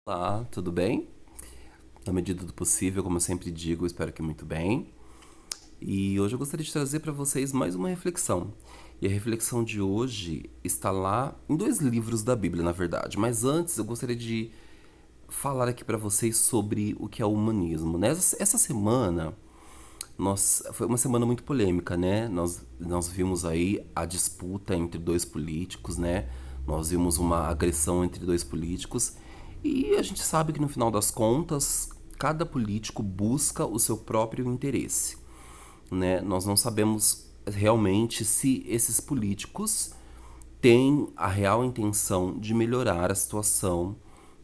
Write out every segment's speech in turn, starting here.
Olá, tudo bem? Na medida do possível, como eu sempre digo, espero que muito bem. E hoje eu gostaria de trazer para vocês mais uma reflexão. E a reflexão de hoje está lá em dois livros da Bíblia, na verdade. Mas antes eu gostaria de falar aqui para vocês sobre o que é o humanismo. Essa semana foi uma semana muito polêmica, né? Nós vimos aí a disputa entre dois políticos, né? Nós vimos uma agressão entre dois políticos e a gente sabe que no final das contas, cada político busca o seu próprio interesse, né? Nós não sabemos realmente se esses políticos têm a real intenção de melhorar a situação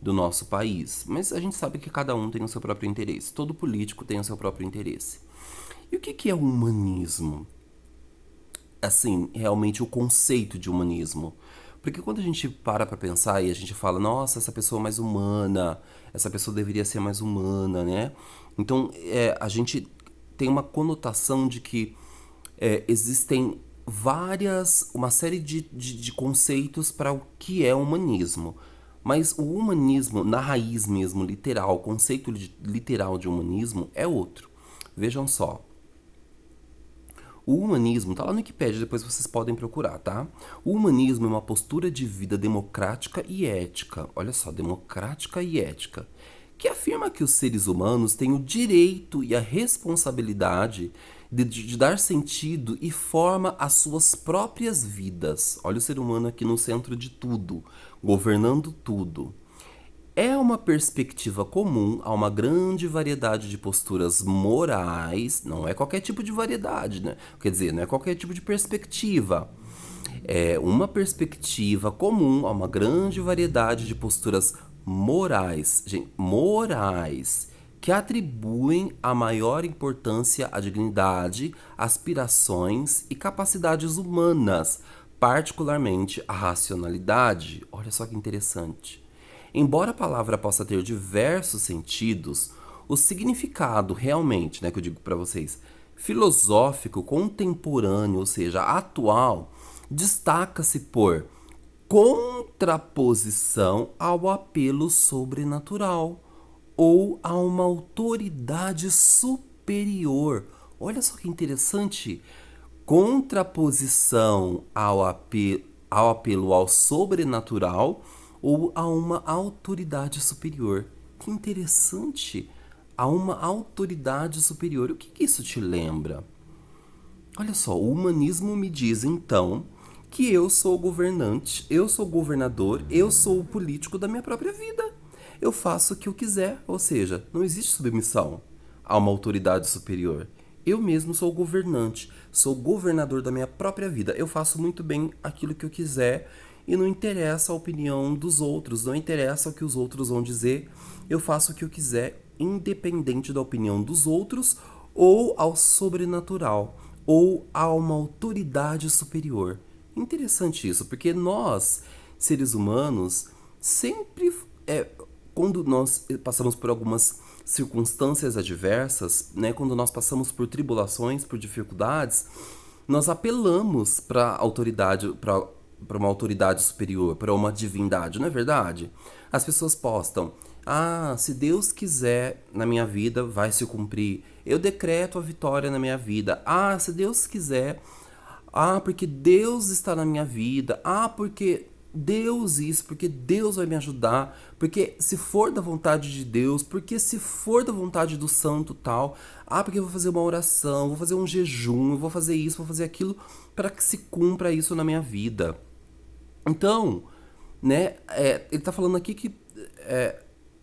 do nosso país, mas a gente sabe que cada um tem o seu próprio interesse. Todo político tem o seu próprio interesse. E o que é o humanismo? Assim, realmente o conceito de humanismo. Porque quando a gente para pensar e a gente fala, nossa, essa pessoa é mais humana, essa pessoa deveria ser mais humana, né? Então, a gente tem uma conotação de que existem uma série de conceitos para o que é humanismo. Mas o humanismo, na raiz mesmo, literal, o conceito literal de humanismo é outro. Vejam só, o humanismo, tá lá no Wikipedia, depois vocês podem procurar, tá? O humanismo é uma postura de vida democrática e ética. Olha só, democrática e ética. Que afirma que os seres humanos têm o direito e a responsabilidade de dar sentido e forma às suas próprias vidas. Olha o ser humano aqui no centro de tudo, governando tudo. É uma perspectiva comum a uma grande variedade de posturas morais, não é qualquer tipo de variedade, né? Quer dizer, não é qualquer tipo de perspectiva. É uma perspectiva comum a uma grande variedade de posturas morais, gente, morais, que atribuem a maior importância à dignidade, aspirações e capacidades humanas, particularmente à racionalidade. Olha só que interessante. Embora a palavra possa ter diversos sentidos, o significado realmente, né, que eu digo para vocês, filosófico, contemporâneo, ou seja, atual, destaca-se por contraposição ao apelo sobrenatural ou a uma autoridade superior. Olha só que interessante. Contraposição ao apelo ao sobrenatural ou a uma autoridade superior. Que interessante. A uma autoridade superior. O que isso te lembra? Olha só, o humanismo me diz então que eu sou o governante, eu sou o governador, eu sou o político da minha própria vida. Eu faço o que eu quiser, ou seja, não existe submissão a uma autoridade superior. Eu mesmo sou o governante, sou o governador da minha própria vida. Eu faço muito bem aquilo que eu quiser e não interessa a opinião dos outros, não interessa o que os outros vão dizer. Eu faço o que eu quiser, independente da opinião dos outros ou ao sobrenatural ou a uma autoridade superior. Interessante isso, porque nós, seres humanos, sempre, quando nós passamos por algumas circunstâncias adversas, né, quando nós passamos por tribulações, por dificuldades, nós apelamos para autoridade, para uma autoridade superior, para uma divindade, não é verdade? As pessoas postam: "Ah, se Deus quiser na minha vida, vai se cumprir. Eu decreto a vitória na minha vida. Ah, se Deus quiser. Ah, porque Deus está na minha vida. Ah, porque Deus isso, porque Deus vai me ajudar, porque se for da vontade de Deus, porque se for da vontade do santo tal, ah, porque eu vou fazer uma oração, vou fazer um jejum, eu vou fazer isso, vou fazer aquilo para que se cumpra isso na minha vida." Então, né, ele está falando aqui que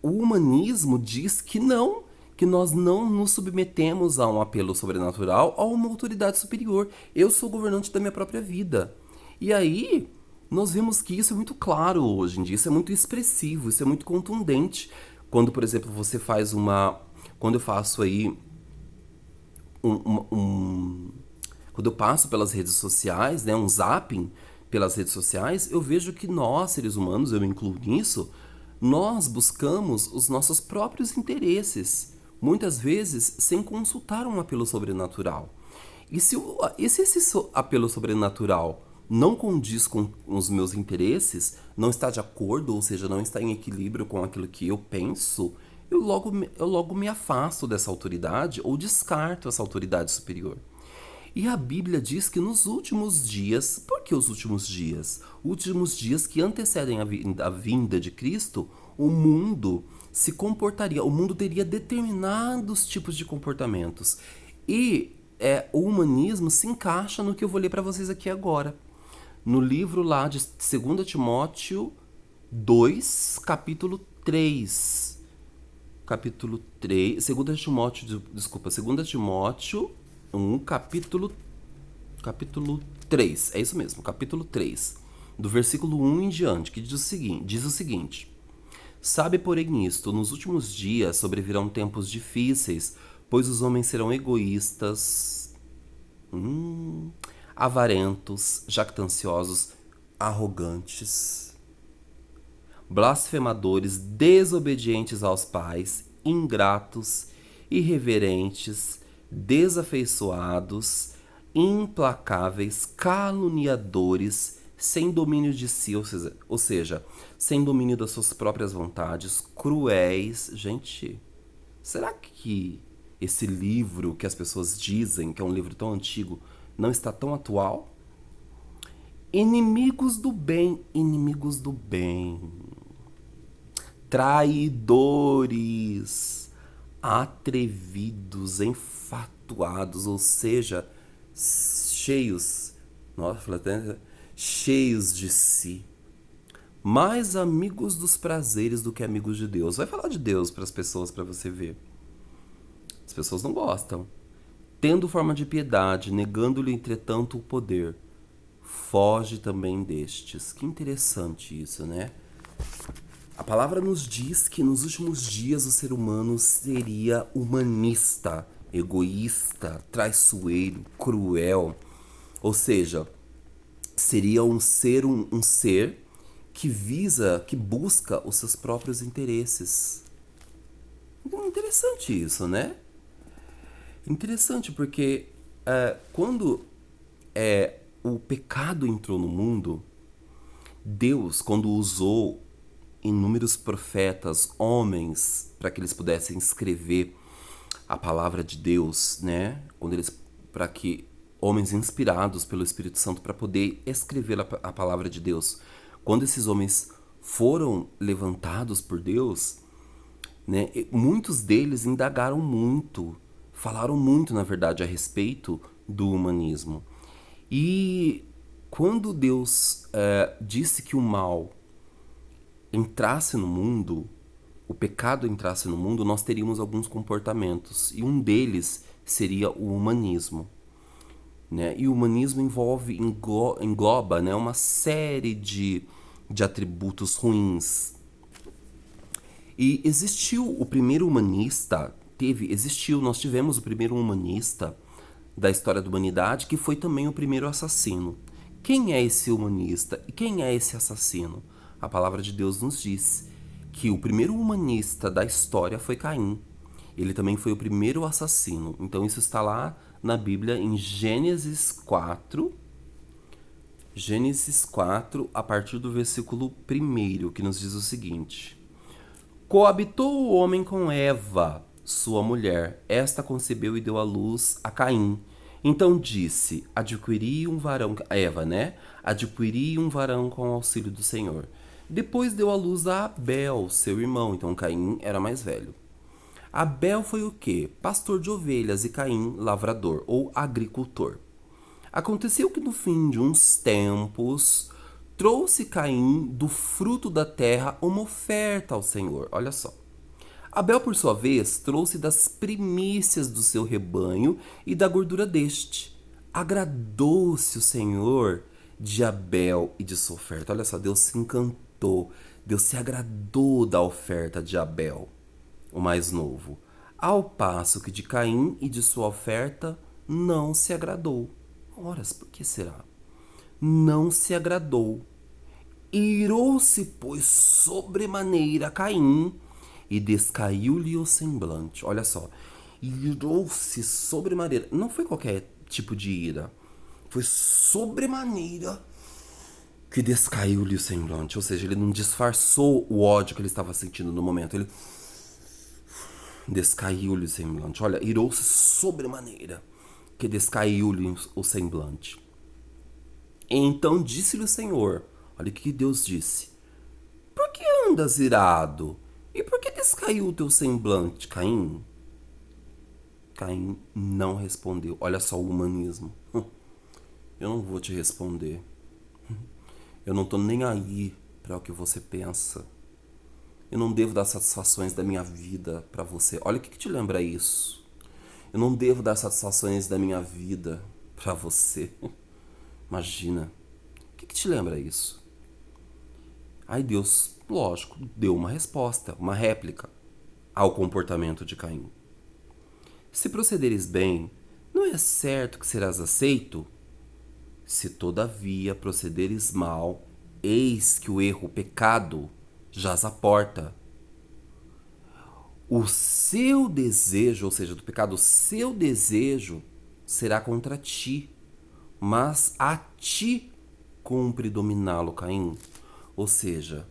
o humanismo diz que não, que nós não nos submetemos a um apelo sobrenatural ou a uma autoridade superior. Eu sou governante da minha própria vida. E aí, nós vemos que isso é muito claro hoje em dia, isso é muito expressivo, isso é muito contundente. Quando, por exemplo, você faz uma. Quando eu faço aí um, um- um- quando eu passo pelas redes sociais, né, um zapping pelas redes sociais, eu vejo que nós, seres humanos, eu me incluo nisso, nós buscamos os nossos próprios interesses, muitas vezes sem consultar um apelo sobrenatural. E se esse apelo sobrenatural não condiz com os meus interesses, não está de acordo, ou seja, não está em equilíbrio com aquilo que eu penso, eu logo me afasto dessa autoridade ou descarto essa autoridade superior. E a Bíblia diz que nos últimos dias, por que os últimos dias? Últimos dias que antecedem a vinda de Cristo, o mundo se comportaria, o mundo teria determinados tipos de comportamentos. E o humanismo se encaixa no que eu vou ler para vocês aqui agora. No livro lá de 2 Timóteo 2, capítulo 3. Capítulo 3, 2 Timóteo, desculpa, 2 Timóteo 1, capítulo 3, é isso mesmo, capítulo 3, do versículo 1 em diante, que diz o seguinte: Sabe, porém, isto, nos últimos dias sobrevirão tempos difíceis, pois os homens serão egoístas, avarentos, jactanciosos, arrogantes, blasfemadores, desobedientes aos pais, ingratos, irreverentes, desafeiçoados, implacáveis, caluniadores, sem domínio de si, ou seja, sem domínio das suas próprias vontades, cruéis. Gente, será que esse livro que as pessoas dizem que é um livro tão antigo não está tão atual? Inimigos do bem, traidores, atrevidos, enfatuados, ou seja, cheios, nossa, até cheios de si, mais amigos dos prazeres do que amigos de Deus. Vai falar de Deus para as pessoas para você ver. As pessoas não gostam. Tendo forma de piedade, negando-lhe entretanto o poder, foge também destes. Que interessante isso, né? A palavra nos diz que nos últimos dias o ser humano seria humanista, egoísta, traiçoeiro, cruel. Ou seja, seria um ser que que busca os seus próprios interesses. Interessante isso, né? Interessante porque quando o pecado entrou no mundo, Deus, quando usou inúmeros profetas, homens, para que eles pudessem escrever a palavra de Deus, né? Para que homens inspirados pelo Espírito Santo para poder escrever a palavra de Deus. Quando esses homens foram levantados por Deus, né? Muitos deles indagaram muito, falaram muito, na verdade, a respeito do humanismo. E quando Deus disse que o mal entrasse no mundo, o pecado entrasse no mundo, nós teríamos alguns comportamentos. E um deles seria o humanismo. Né? E o humanismo engloba, né, uma série de atributos ruins. E existiu o primeiro humanista, nós tivemos o primeiro humanista da história da humanidade, que foi também o primeiro assassino. Quem é esse humanista e quem é esse assassino? A palavra de Deus nos diz que o primeiro humanista da história foi Caim. Ele também foi o primeiro assassino. Então isso está lá na Bíblia em Gênesis 4. Gênesis 4, a partir do versículo 1, que nos diz o seguinte: Coabitou o homem com Eva, sua mulher. Esta concebeu e deu à luz a Caim. Então disse: Adquiri um varão. Eva, né? Adquiri um varão com o auxílio do Senhor. Depois deu à luz a Abel, seu irmão. Então Caim era mais velho. Abel foi o quê? Pastor de ovelhas, e Caim, lavrador ou agricultor. Aconteceu que no fim de uns tempos, trouxe Caim do fruto da terra uma oferta ao Senhor. Olha só. Abel, por sua vez, trouxe das primícias do seu rebanho e da gordura deste. Agradou-se o Senhor de Abel e de sua oferta. Olha só, Deus se encantou, Deus se agradou da oferta de Abel, o mais novo, ao passo que de Caim e de sua oferta não se agradou. Ora, por que será? Não se agradou. Irou-se, pois, sobremaneira Caim, e descaiu-lhe o semblante. Olha só, irou-se sobremaneira. Não foi qualquer tipo de ira. Foi sobremaneira. que descaiu-lhe o semblante. Ou seja, ele não disfarçou o ódio que ele estava sentindo no momento. Ele descaiu-lhe o semblante. Olha, irou-se sobremaneira, que descaiu-lhe o semblante. Então disse-lhe o Senhor, olha o que Deus disse: por que andas irado? E por que descaiu o teu semblante, Caim? Caim não respondeu. Olha só o humanismo. Eu não vou te responder. Eu não tô nem aí para o que você pensa. Eu não devo dar satisfações da minha vida para você. Olha o que te lembra isso. Eu não devo dar satisfações da minha vida para você. Imagina. O que te lembra isso? Aí Deus, lógico, deu uma resposta, uma réplica ao comportamento de Caim. Se procederes bem, não é certo que serás aceito? Se todavia procederes mal, eis que o erro, o pecado, jaz à porta. O seu desejo, ou seja, do pecado, o seu desejo será contra ti, mas a ti cumpre dominá-lo, Caim. Ou seja,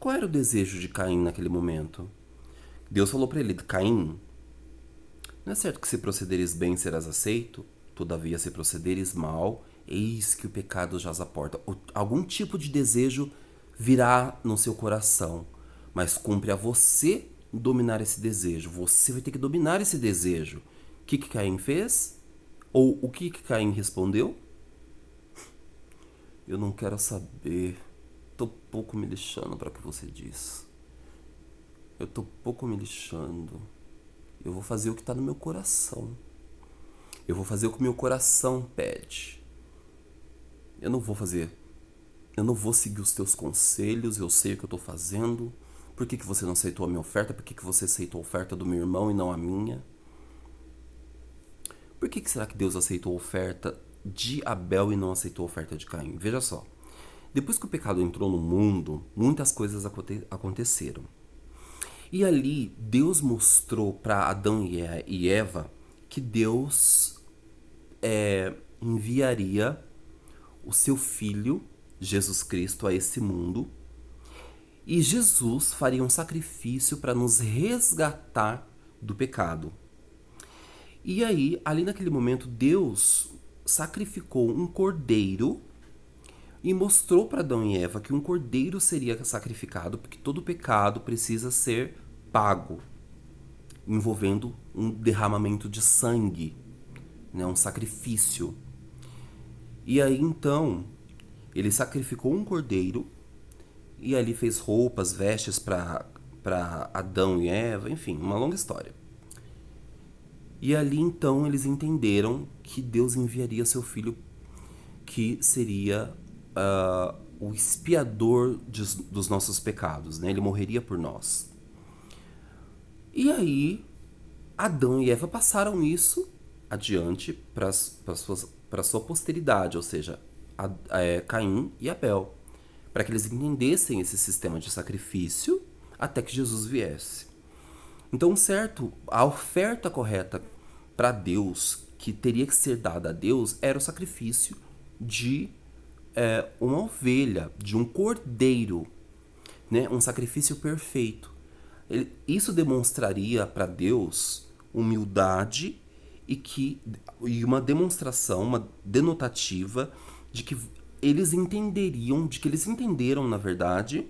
qual era o desejo de Caim naquele momento? Deus falou para ele: Caim, não é certo que se procederes bem serás aceito? Todavia, se procederes mal, eis que o pecado jaz à porta. Algum tipo de desejo virá no seu coração, mas cumpre a você dominar esse desejo. Você vai ter que dominar esse desejo. O que Caim fez? Ou o que Caim respondeu? Eu não quero saber. Tô pouco me lixando para o que você diz. Eu tô pouco me lixando. Eu vou fazer o que tá no meu coração. Eu vou fazer o que o meu coração pede. Eu não vou fazer. Eu não vou seguir os teus conselhos. Eu sei o que eu tô fazendo. Por que você não aceitou a minha oferta? Por que você aceitou a oferta do meu irmão e não a minha? Por que será que Deus aceitou a oferta de Abel e não aceitou a oferta de Caim? Veja só. Depois que o pecado entrou no mundo, muitas coisas aconteceram. E ali Deus mostrou para Adão e Eva que Deus enviaria o seu filho, Jesus Cristo, a esse mundo. E Jesus faria um sacrifício para nos resgatar do pecado. E aí, ali naquele momento, Deus sacrificou um cordeiro e mostrou para Adão e Eva que um cordeiro seria sacrificado porque todo pecado precisa ser pago, envolvendo um derramamento de sangue, né, um sacrifício. E aí então ele sacrificou um cordeiro e ali fez roupas, vestes para Adão e Eva, enfim, uma longa história. E ali então eles entenderam que Deus enviaria seu filho, que seria o expiador dos nossos pecados, né? Ele morreria por nós. E aí Adão e Eva passaram isso adiante para a sua posteridade, ou seja, Caim e Abel, para que eles entendessem esse sistema de sacrifício até que Jesus viesse. Então, certo, a oferta correta para Deus, que teria que ser dada a Deus, era o sacrifício de uma ovelha, de um cordeiro, né? Um sacrifício perfeito. Isso demonstraria para Deus humildade e uma demonstração, uma denotativa de que eles entenderam, na verdade,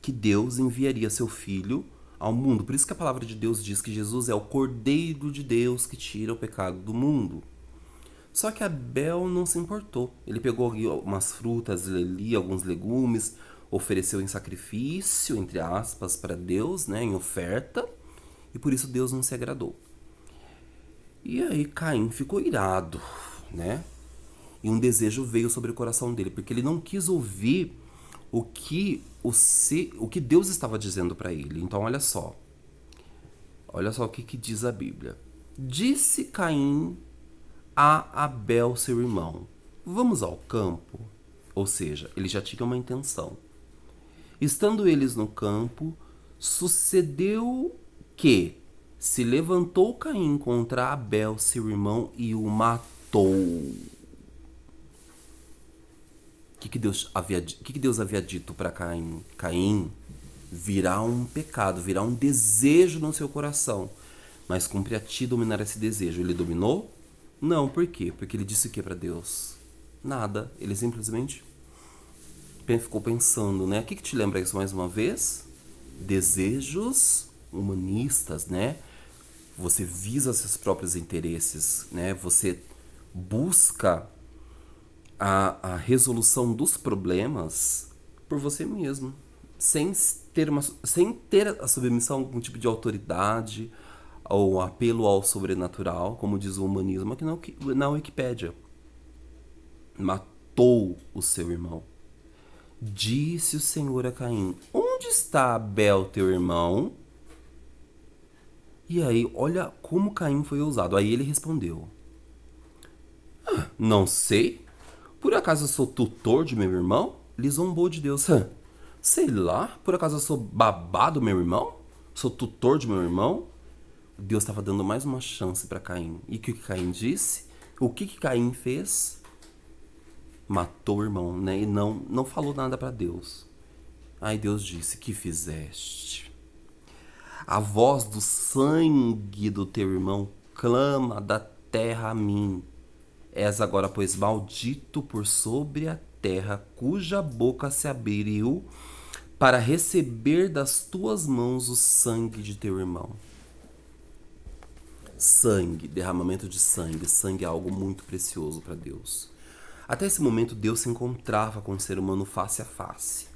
que Deus enviaria seu filho ao mundo. Por isso que a palavra de Deus diz que Jesus é o Cordeiro de Deus que tira o pecado do mundo. Só que Abel não se importou. Ele pegou umas frutas ali, alguns legumes, ofereceu em sacrifício, entre aspas, para Deus, né, em oferta, e por isso Deus não se agradou. E aí Caim ficou irado, né? E um desejo veio sobre o coração dele, porque ele não quis ouvir o que Deus estava dizendo para ele. Então olha só o que diz a Bíblia. Disse Caim a Abel, seu irmão: vamos ao campo. Ou seja, ele já tinha uma intenção. Estando eles no campo, sucedeu que se levantou Caim contra Abel, seu irmão, e o matou. que Deus havia dito para Caim? Caim, virá um pecado, virá um desejo no seu coração, mas cumpre a ti dominar esse desejo. Ele dominou? Não, por quê? Porque ele disse o que para Deus? Nada. Ele simplesmente ficou pensando, né? O que te lembra isso mais uma vez? Desejos humanistas, né? Você visa seus próprios interesses, né? Você busca a resolução dos problemas por você mesmo, sem ter a submissão a algum tipo de autoridade ou apelo ao sobrenatural, como diz o humanismo aqui na Wikipédia. Matou o seu irmão. Disse o Senhor a Caim: onde está Abel, teu irmão? E aí, olha como Caim foi ousado. Aí ele respondeu: não sei. Por acaso eu sou tutor de meu irmão? Ele zombou de Deus. Sei lá. Por acaso eu sou babá do meu irmão? Sou tutor de meu irmão? Deus estava dando mais uma chance para Caim. E o que Caim disse? O que Caim fez? Matou o irmão, né? E não falou nada para Deus. Aí Deus disse: que fizeste? A voz do sangue do teu irmão clama da terra a mim. És agora, pois, maldito por sobre a terra, cuja boca se abriu para receber das tuas mãos o sangue de teu irmão. Sangue, derramamento de sangue. Sangue é algo muito precioso para Deus. Até esse momento, Deus se encontrava com o ser humano face a face.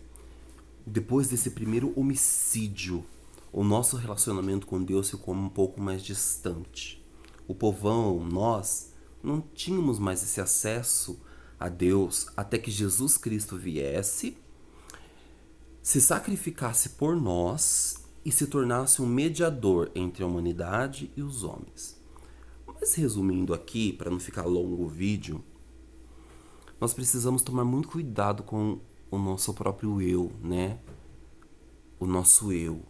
Depois desse primeiro homicídio, o nosso relacionamento com Deus ficou um pouco mais distante. O povão, nós, não tínhamos mais esse acesso a Deus até que Jesus Cristo viesse, se sacrificasse por nós e se tornasse um mediador entre a humanidade e os homens. Mas resumindo aqui, para não ficar longo o vídeo, nós precisamos tomar muito cuidado com o nosso próprio eu, né? O nosso eu.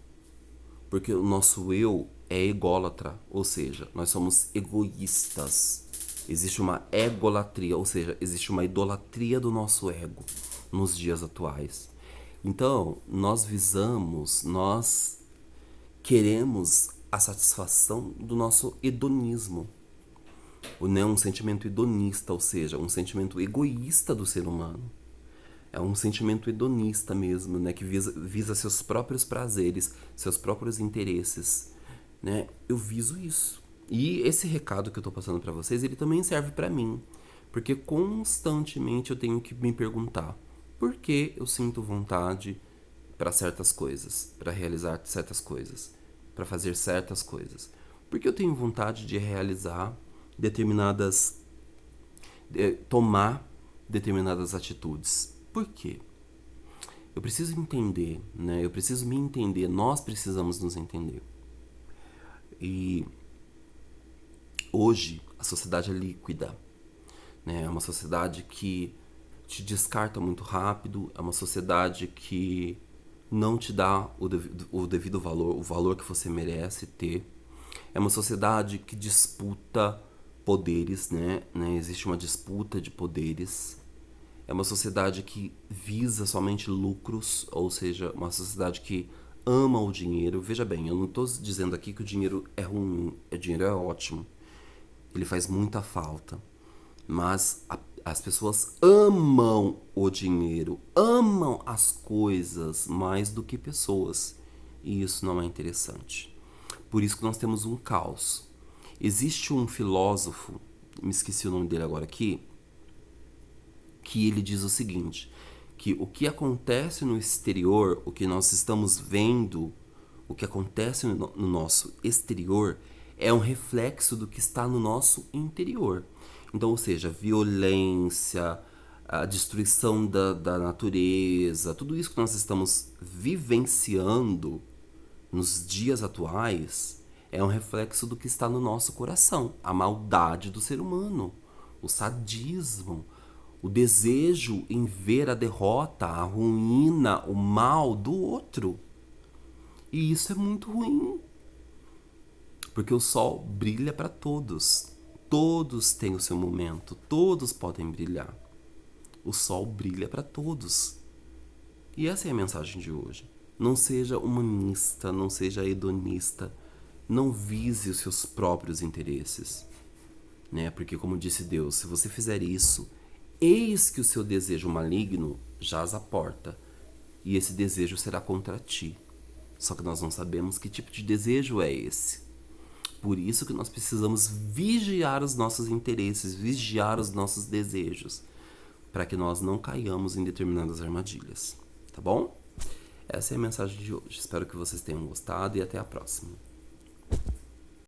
Porque o nosso eu é ególatra, ou seja, nós somos egoístas. Existe uma egolatria, ou seja, existe uma idolatria do nosso ego nos dias atuais. Então, nós queremos a satisfação do nosso hedonismo. Um sentimento hedonista, ou seja, um sentimento egoísta do ser humano. É um sentimento hedonista mesmo, né? Que visa seus próprios prazeres, seus próprios interesses, né? Eu viso isso. E esse recado que eu tô passando para vocês, ele também serve para mim. Porque constantemente eu tenho que me perguntar: por que eu sinto vontade para certas coisas, para realizar certas coisas, para fazer certas coisas? Por que eu tenho vontade de realizar tomar determinadas atitudes? Por quê? Eu preciso entender, né? Eu preciso me entender. Nós precisamos nos entender. E hoje a sociedade é líquida, né? É uma sociedade que te descarta muito rápido. É uma sociedade que não te dá o devido valor, o valor que você merece ter. É uma sociedade que disputa poderes, né? Existe uma disputa de poderes. É uma sociedade que visa somente lucros, ou seja, uma sociedade que ama o dinheiro. Veja bem, eu não estou dizendo aqui que o dinheiro é ruim, o dinheiro é ótimo. Ele faz muita falta. Mas as pessoas amam o dinheiro, amam as coisas mais do que pessoas. E isso não é interessante. Por isso que nós temos um caos. Existe um filósofo, me esqueci o nome dele agora aqui, que ele diz o seguinte, que o que acontece no exterior, o que nós estamos vendo, o que acontece no nosso exterior é um reflexo do que está no nosso interior. Então, ou seja, violência, a destruição da natureza, tudo isso que nós estamos vivenciando nos dias atuais é um reflexo do que está no nosso coração. A maldade do ser humano, o sadismo, o desejo em ver a derrota, a ruína, o mal do outro. E isso é muito ruim. Porque o sol brilha para todos. Todos têm o seu momento, todos podem brilhar. O sol brilha para todos. E essa é a mensagem de hoje. Não seja humanista, não seja hedonista. Não vise os seus próprios interesses, né? Porque, como disse Deus, se você fizer isso, eis que o seu desejo maligno jaz à porta, e esse desejo será contra ti. Só que nós não sabemos que tipo de desejo é esse. Por isso que nós precisamos vigiar os nossos interesses, vigiar os nossos desejos, para que nós não caiamos em determinadas armadilhas, tá bom? Essa é a mensagem de hoje. Espero que vocês tenham gostado e até a próxima.